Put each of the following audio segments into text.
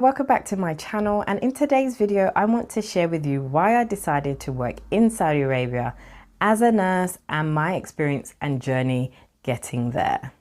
Welcome back to my channel, and in today's video I want to share with you why I decided to work in Saudi Arabia as a nurse and my experience and journey getting there.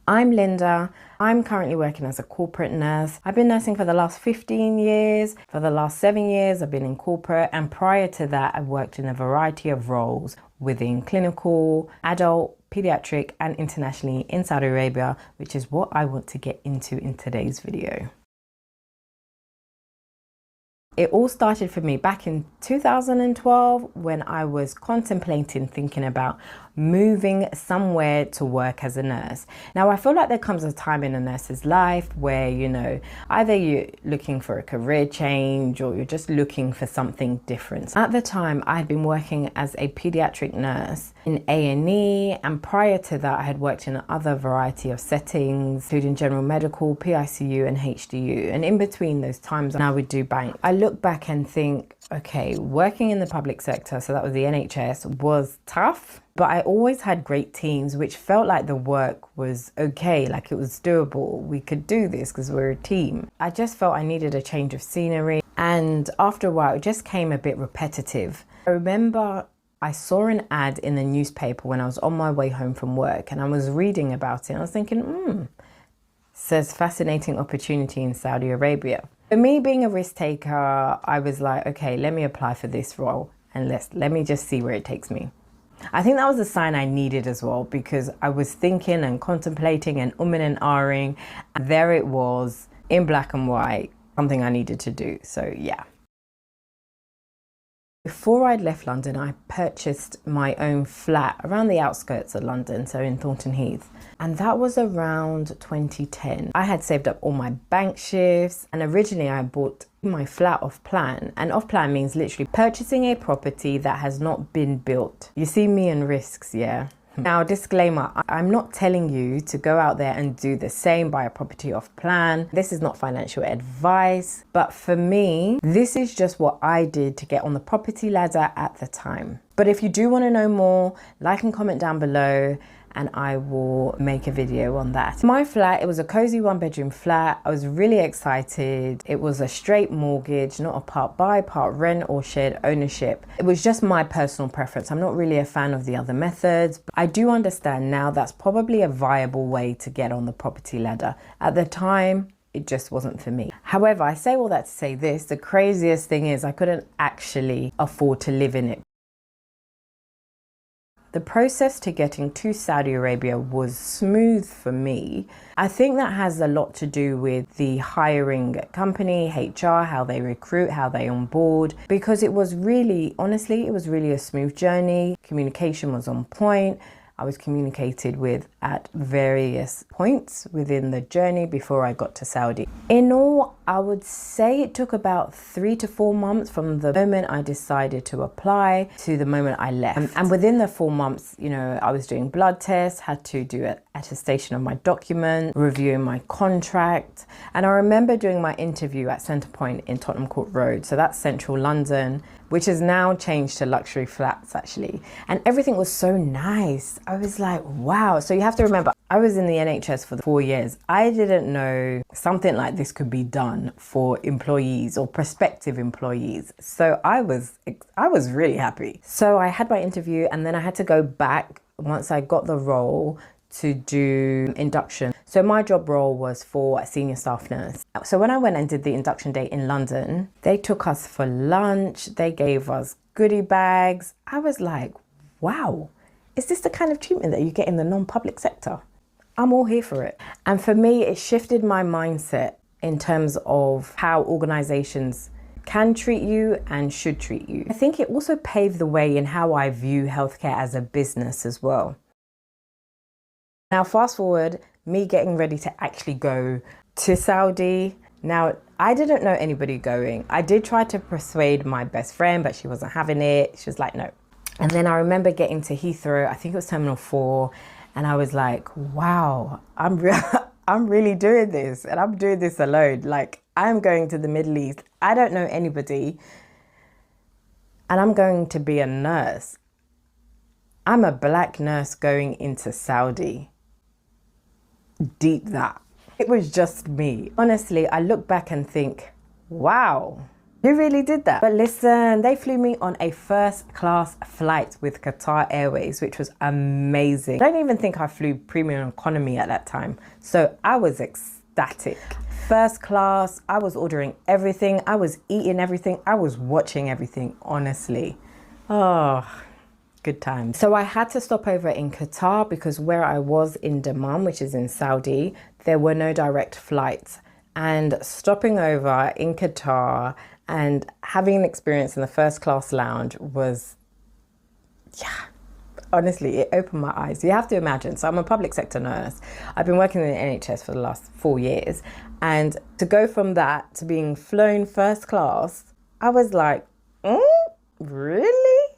I'm Linda. I'm currently working as a corporate nurse. I've been nursing for the last 15 years. For the last 7 years I've been in corporate, and prior to that I've worked in a variety of roles within clinical, adult, pediatric and internationally in Saudi Arabia, which is what I want to get into in today's video. It all started for me back in 2012 when I was contemplating thinking about moving somewhere to work as a nurse. Now I feel like there comes a time in a nurse's life where, either you're looking for a career change or you're just looking for something different. At the time I had been working as a pediatric nurse in A&E, and prior to that I had worked in other variety of settings, including general medical, PICU and HDU, and in between those times I would do bank. I look back and think, okay, working in the public sector, so that was the NHS, was tough, but I always had great teams, which felt like the work was okay, like it was doable. We could do this because we're a team. I just felt I needed a change of scenery, and after a while it just came a bit repetitive. I remember I saw an ad in the newspaper when I was on my way home from work, and I was reading about it and I was thinking, says fascinating opportunity in Saudi Arabia. For me, being a risk taker, I was like, okay, let me apply for this role and let me just see where it takes me. I think that was a sign I needed as well, because I was thinking and contemplating and umming and ahhing, and there it was in black and white, something I needed to do. So yeah. Before I'd left London, I purchased my own flat around the outskirts of London, so in Thornton Heath. And that was around 2010. I had saved up all my bank shifts, and originally I bought my flat off plan. And off plan means literally purchasing a property that has not been built. You see me and risks, yeah? Now, disclaimer, I'm not telling you to go out there and do the same, buy a property off plan. This is not financial advice, but for me, this is just what I did to get on the property ladder at the time. But if you do want to know more, like and comment down below, and I will make a video on that. My flat, it was a cozy 1-bedroom flat. I was really excited. It was a straight mortgage, not a part buy, part rent or shared ownership. It was just my personal preference. I'm not really a fan of the other methods, but I do understand now that's probably a viable way to get on the property ladder. At the time, it just wasn't for me. However, I say all that to say this, the craziest thing is I couldn't actually afford to live in it. The process to getting to Saudi Arabia was smooth for me. I think that has a lot to do with the hiring company, HR, how they recruit, how they onboard, because it was really, honestly, it was really a smooth journey. Communication was on point. I was communicated with at various points within the journey before I got to Saudi. In all, I would say it took about 3 to 4 months from the moment I decided to apply to the moment I left. And within the 4 months, I was doing blood tests, had to do an attestation of my document, reviewing my contract. And I remember doing my interview at Centrepoint in Tottenham Court Road. So that's central London, which has now changed to luxury flats actually. And everything was so nice. I was like, wow. So you have to remember, I was in the NHS for 4 years. I didn't know something like this could be done for employees or prospective employees. So I was really happy. So I had my interview, and then I had to go back once I got the role to do induction. So my job role was for a senior staff nurse. So when I went and did the induction day in London, they took us for lunch. They gave us goodie bags. I was like, wow, is this the kind of treatment that you get in the non-public sector? I'm all here for it. And for me, it shifted my mindset in terms of how organizations can treat you and should treat you. I think it also paved the way in how I view healthcare as a business as well. Now, fast forward, me getting ready to actually go to Saudi. Now, I didn't know anybody going. I did try to persuade my best friend, but she wasn't having it. She was like, no. And then I remember getting to Heathrow, I think it was Terminal 4, and I was like, wow, I'm really doing this, and I'm doing this alone. Like, I'm going to the Middle East. I don't know anybody, and I'm going to be a nurse. I'm a black nurse going into Saudi. Deep that. It was just me. Honestly, I look back and think, wow, who really did that? But listen, they flew me on a first class flight with Qatar Airways, which was amazing. I don't even think I flew premium economy at that time. So I was ecstatic. First class, I was ordering everything. I was eating everything. I was watching everything, honestly. Oh, good times. So I had to stop over in Qatar because where I was in Dammam, which is in Saudi, there were no direct flights. And stopping over in Qatar and having an experience in the first class lounge was, yeah, honestly, it opened my eyes. You have to imagine. So I'm a public sector nurse. I've been working in the NHS for the last 4 years. And to go from that to being flown first class, I was like, really?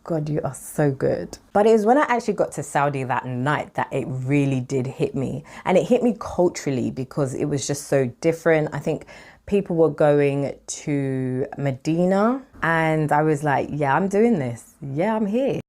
God, you are so good. But it was when I actually got to Saudi that night that it really did hit me. And it hit me culturally because it was just so different. I think people were going to Medina and I was like, yeah, I'm doing this. Yeah, I'm here.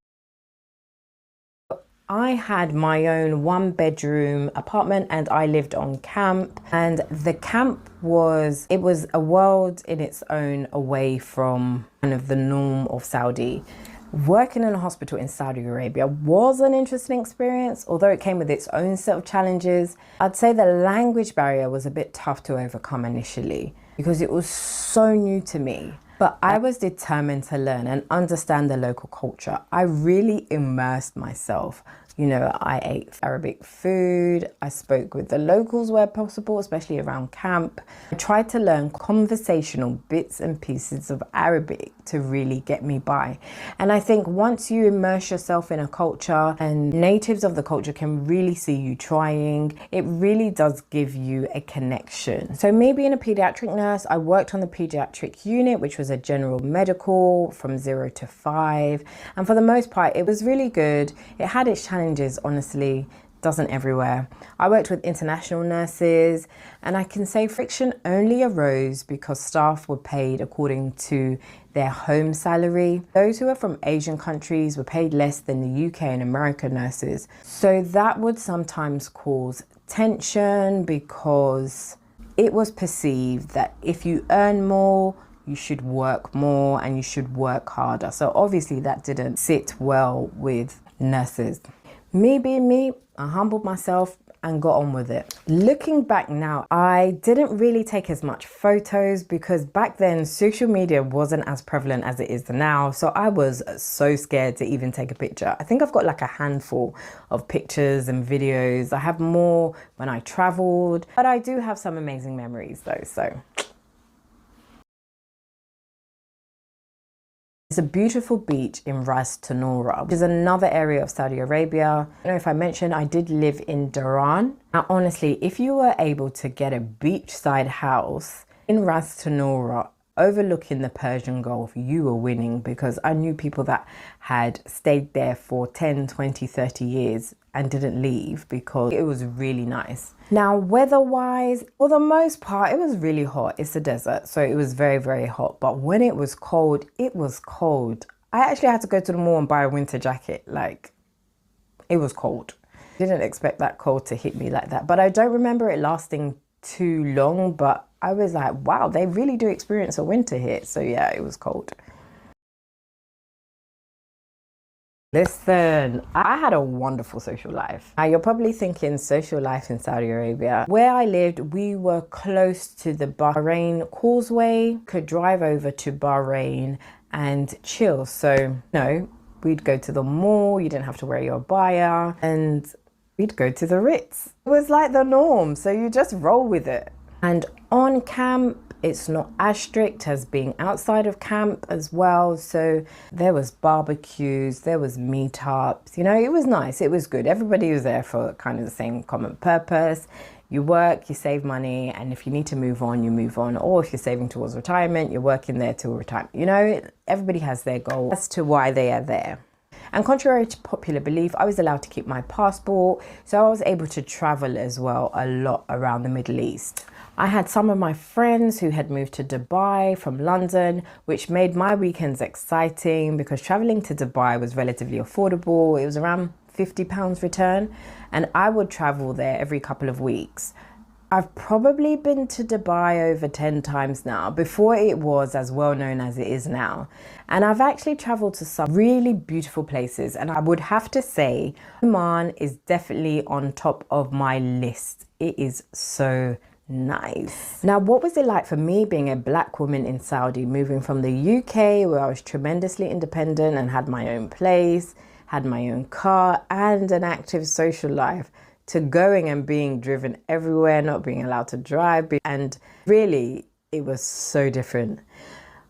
I had my own 1-bedroom apartment and I lived on camp, and the camp was a world in its own, away from kind of the norm of Saudi. Working in a hospital in Saudi Arabia was an interesting experience, although it came with its own set of challenges. I'd say the language barrier was a bit tough to overcome initially because it was so new to me. But I was determined to learn and understand the local culture. I really immersed myself. You know, I ate Arabic food. I spoke with the locals where possible, especially around camp. I tried to learn conversational bits and pieces of Arabic to really get me by. And I think once you immerse yourself in a culture and natives of the culture can really see you trying, it really does give you a connection. So me being a pediatric nurse, I worked on the pediatric unit, which was a general medical from 0 to 5. And for the most part, it was really good. It had its challenges, honestly. Doesn't everywhere. I worked with international nurses, and I can say friction only arose because staff were paid according to their home salary. Those who are from Asian countries were paid less than the UK and American nurses. So that would sometimes cause tension because it was perceived that if you earn more, you should work more and you should work harder. So obviously that didn't sit well with nurses. Me being me, I humbled myself and got on with it. Looking back now, I didn't really take as much photos because back then social media wasn't as prevalent as it is now. So I was so scared to even take a picture. I think I've got like a handful of pictures and videos. I have more when I traveled, but I do have some amazing memories though, so. It's a beautiful beach in Ras Tanura, which is another area of Saudi Arabia. I don't know if I mentioned, I did live in Dhahran. Now, honestly, if you were able to get a beachside house in Ras Tanura overlooking the Persian Gulf, you were winning, because I knew people that had stayed there for 10, 20, 30 years and didn't leave because it was really nice. Now, weather-wise, for the most part, it was really hot. It's a desert, so it was very, very hot. But when it was cold, it was cold. I actually had to go to the mall and buy a winter jacket. Like, it was cold. Didn't expect that cold to hit me like that. But I don't remember it lasting too long, but I was like, wow, they really do experience a winter here. So yeah, it was cold. Listen, I had a wonderful social life. Now you're probably thinking social life in Saudi Arabia. Where I lived, we were close to the Bahrain causeway, could drive over to Bahrain and chill. So no, we'd go to the mall, you didn't have to wear your abaya, and we'd go to the Ritz. It was like the norm, so you just roll with it. And on camp, it's not as strict as being outside of camp as well. So there was barbecues, there was meetups, you know, it was nice, it was good. Everybody was there for kind of the same common purpose. You work, you save money, and if you need to move on, you move on. Or if you're saving towards retirement, you're working there till retirement. You know, everybody has their goal as to why they are there. And contrary to popular belief, I was allowed to keep my passport, so I was able to travel as well a lot around the Middle East. I had some of my friends who had moved to Dubai from London, which made my weekends exciting because traveling to Dubai was relatively affordable. It was around £50 return, and I would travel there every couple of weeks. I've probably been to Dubai over 10 times now, before it was as well known as it is now. And I've actually traveled to some really beautiful places, and I would have to say Oman is definitely on top of my list. It is so nice. Now, what was it like for me being a black woman in Saudi, moving from the UK where I was tremendously independent and had my own place, had my own car and an active social life, to going and being driven everywhere, not being allowed to drive. And really, it was so different.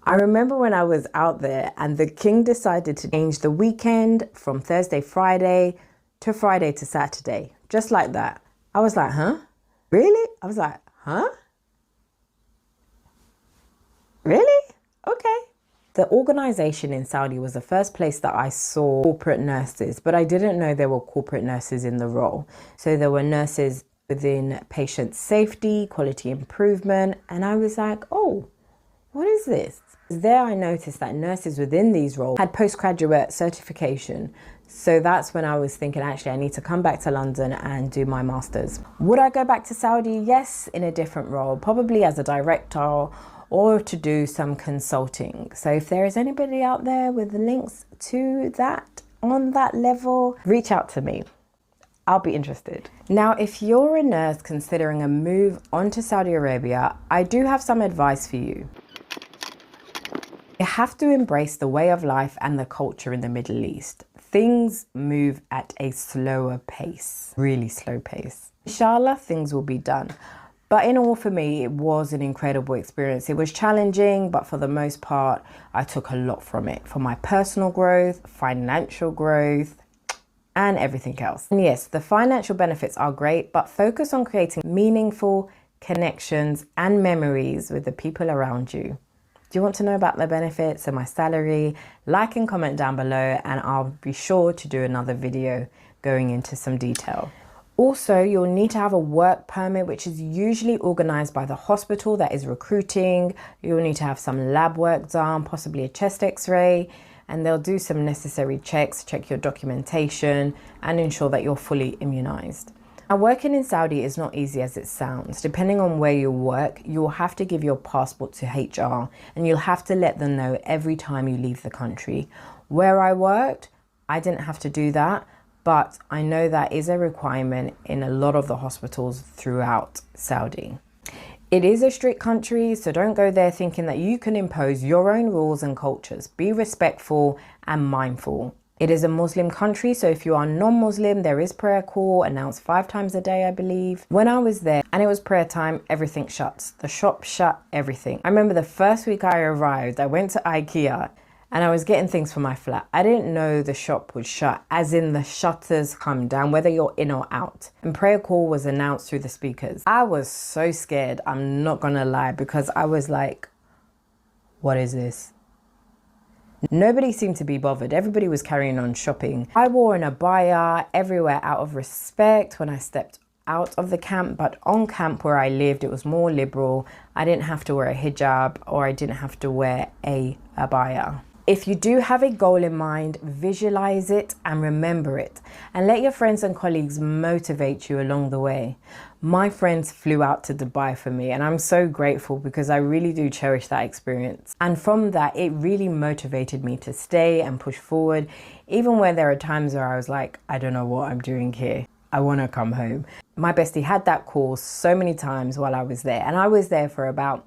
I remember when I was out there and the king decided to change the weekend from Thursday, Friday to Friday to Saturday, just like that. I was like, huh? Really? I was like, huh? Really? Okay. The organization in Saudi was the first place that I saw corporate nurses, but I didn't know there were corporate nurses in the role. So there were nurses within patient safety, quality improvement, and I was like, oh, what is this? There I noticed that nurses within these roles had postgraduate certification. So that's when I was thinking, actually, I need to come back to London and do my master's. Would I go back to Saudi? Yes, in a different role, probably as a director or to do some consulting. So if there is anybody out there with links to that on that level, reach out to me. I'll be interested. Now, if you're a nurse considering a move onto Saudi Arabia, I do have some advice for you. You have to embrace the way of life and the culture in the Middle East. Things move at a slower pace, really slow pace. Inshallah, things will be done. But in all, for me, it was an incredible experience. It was challenging, but for the most part, I took a lot from it, for my personal growth, financial growth, and everything else. And yes, the financial benefits are great, but focus on creating meaningful connections and memories with the people around you. Do you want to know about the benefits and my salary? Like and comment down below, and I'll be sure to do another video going into some detail. Also, you'll need to have a work permit, which is usually organized by the hospital that is recruiting. You'll need to have some lab work done, possibly a chest x-ray, and they'll do some necessary checks, check your documentation, and ensure that you're fully immunized. Now, working in Saudi is not easy as it sounds. Depending on where you work, you'll have to give your passport to HR, and you'll have to let them know every time you leave the country. Where I worked, I didn't have to do that, but I know that is a requirement in a lot of the hospitals throughout Saudi. It is a strict country, so don't go there thinking that you can impose your own rules and cultures. Be respectful and mindful. It is a Muslim country, so if you are non-Muslim, there is prayer call announced 5 times a day, I believe. When I was there and it was prayer time, everything shuts. The shop shut, everything. I remember the first week I arrived, I went to IKEA and I was getting things for my flat. I didn't know the shop would shut, as in the shutters come down, whether you're in or out. And prayer call was announced through the speakers. I was so scared, I'm not gonna lie, because I was like, what is this? Nobody seemed to be bothered. Everybody was carrying on shopping. I wore an abaya everywhere out of respect when I stepped out of the camp, but on camp where I lived, it was more liberal. I didn't have to wear a hijab, or I didn't have to wear a abaya. If you do have a goal in mind, visualize it and remember it, and let your friends and colleagues motivate you along the way. My friends flew out to Dubai for me, and I'm so grateful because I really do cherish that experience. And from that, it really motivated me to stay and push forward, even where there are times where I was like, I don't know what I'm doing here. I want to come home. My bestie had that call so many times while I was there, and I was there for about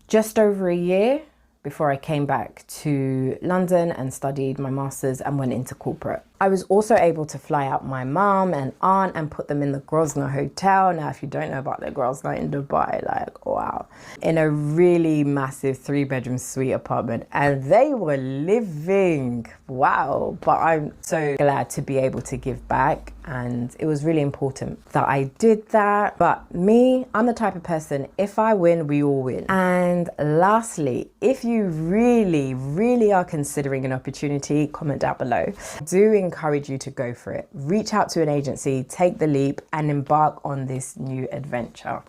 just over a year before I came back to London and studied my master's and went into corporate. I was also able to fly out my mom and aunt and put them in the Grosvenor Hotel. Now, if you don't know about the Grosvenor in Dubai, like, wow. In a really massive 3-bedroom suite apartment, and they were living, wow. But I'm so glad to be able to give back, and it was really important that I did that. But me, I'm the type of person, if I win, we all win. And lastly, if you really are considering an opportunity, comment down below. Do encourage you to go for it. Reach out to an agency, take the leap, and embark on this new adventure.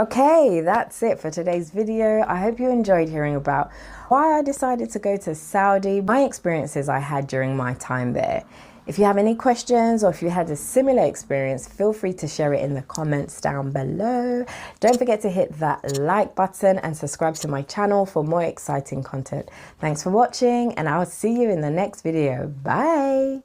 Okay, that's it for today's video. I hope you enjoyed hearing about why I decided to go to Saudi, my experiences I had during my time there. If you have any questions or if you had a similar experience, feel free to share it in the comments down below. Don't forget to hit that like button and subscribe to my channel for more exciting content. Thanks for watching, and I'll see you in the next video. Bye.